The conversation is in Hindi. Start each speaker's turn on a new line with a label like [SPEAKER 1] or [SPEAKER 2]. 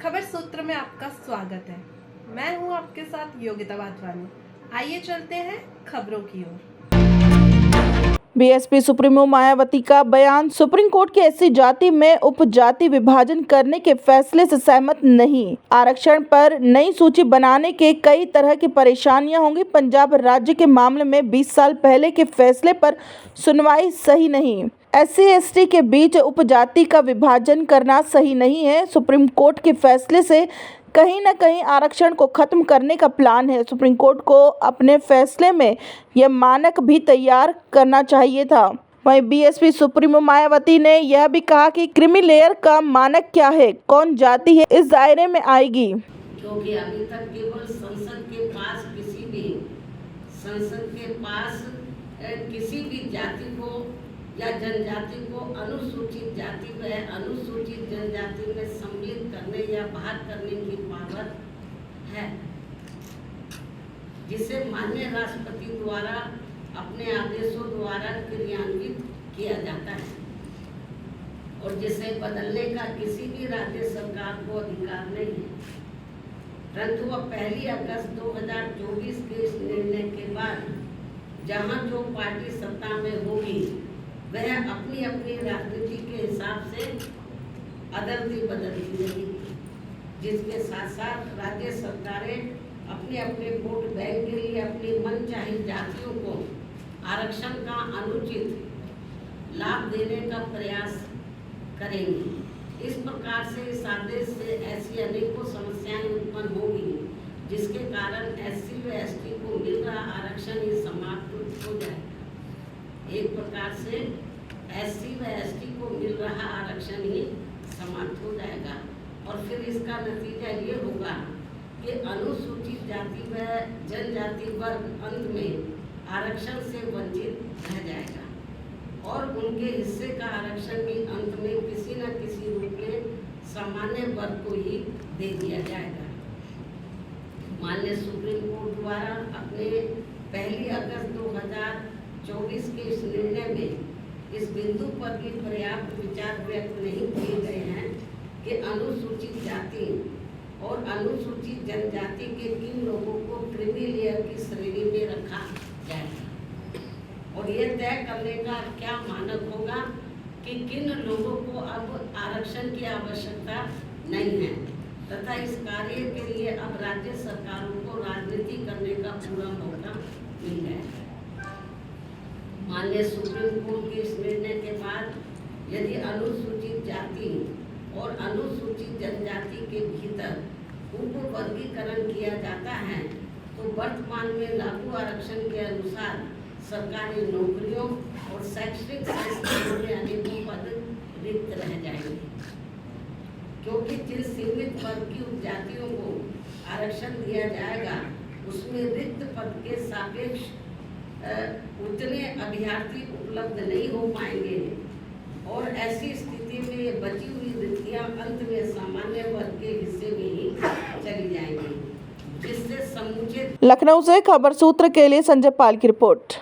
[SPEAKER 1] खबर सूत्र में आपका स्वागत है। मैं हूं आपके साथ योगिता वाधवानी। आइए चलते हैं खबरों की ओर।
[SPEAKER 2] बीएसपी सुप्रीमो मायावती का बयान, सुप्रीम कोर्ट की एससी जाति में उपजाति विभाजन करने के फैसले से सहमत नहीं। आरक्षण पर नई सूची बनाने के कई तरह की परेशानियां होंगी। पंजाब राज्य के मामले में 20 साल पहले के फैसले पर सुनवाई सही नहीं। एससी एसटी के बीच उपजाति का विभाजन करना सही नहीं है। सुप्रीम कोर्ट के फैसले से कहीं न कहीं आरक्षण को खत्म करने का प्लान है। सुप्रीम कोर्ट को अपने फैसले में यह मानक भी तैयार करना चाहिए था। वहीं बीएसपी सुप्रीमो मायावती ने यह भी कहा कि क्रीमी लेयर का मानक क्या है, कौन जाति है इस दायरे में आएगी।
[SPEAKER 3] क्योंकि अभी तक केवल संसद के पास किसी भी जाति को या जनजाति को अनुसूचित जाति व अनुसूचित जनजाति में सम्मिलित करने या बाहर करने की पावर है, जिसे माननीय राष्ट्रपति द्वारा अपने आदेशों द्वारा क्रियान्वित किया जाता है और जिसे बदलने का किसी भी राज्य सरकार को अधिकार नहीं है। परंतु वह 1 अगस्त 2024 के इस निर्णय के बाद जहां जो पार्टी सत्ता में होगी वह अपनी अपनी राजनीति के हिसाब से अदलती बदलती रहेगी, जिसके साथ साथ राज्य सरकारें अपने अपने वोट बैंक के लिए अपनी मनचाही जातियों को आरक्षण का अनुचित लाभ देने का प्रयास करेंगी। इस प्रकार से इस आदेश से ऐसी अनेकों समस्याएं उत्पन्न होंगी, जिसके कारण एससी व एसटी को मिल रहा आरक्षण ही समाप्त हो जाए। एक प्रकार से एससी व एसटी को मिल रहा आरक्षण ही समाप्त हो जाएगा और फिर इसका नतीजा ये होगा कि अनुसूचित जाति व जनजाति वर्ग अंत में आरक्षण से वंचित रह जाएगा और उनके हिस्से का आरक्षण भी अंत में किसी न किसी रूप में सामान्य वर्ग को ही दे दिया जाएगा। माननीय सुप्रीम कोर्ट द्वारा अपने 1 अगस्त 2024 के इस निर्णय में इस बिंदु पर भी पर्याप्त विचार व्यक्त नहीं किए गए हैं कि अनुसूचित जाति और अनुसूचित जनजाति के किन लोगों को क्रीमी लेयर की श्रेणी में रखा जाएगा और यह तय करने का क्या मानक होगा कि किन लोगों को अब आरक्षण की आवश्यकता नहीं है तथा इस कार्य के लिए अब राज्य सरकारों को राजनीति करने का पूरा मौका मिल गया है। माननीय सुप्रीम कोर्ट के इस निर्णय के बाद यदि अनुसूचित जाति और अनुसूचित जनजाति के भीतर उप वर्गीकरण किया जाता है तो वर्तमान में लागू आरक्षण के अनुसार सरकारी नौकरियों और शैक्षणिक संस्थानों में अनेकों पद रिक्त रह जाएंगे, क्योंकि जिन सीमित वर्ग की उपजातियों को आरक्षण दिया जाएगा उसमें रिक्त पद के सापेक्ष उतने अभ्यर्थी उपलब्ध नहीं हो पाएंगे और ऐसी स्थिति में ये बची हुई रिक्तियां अंत में सामान्य वर्ग के हिस्से में ही चली जाएंगी, जिससे समुचित।
[SPEAKER 2] लखनऊ से खबर सूत्र के लिए संजय पाल की रिपोर्ट।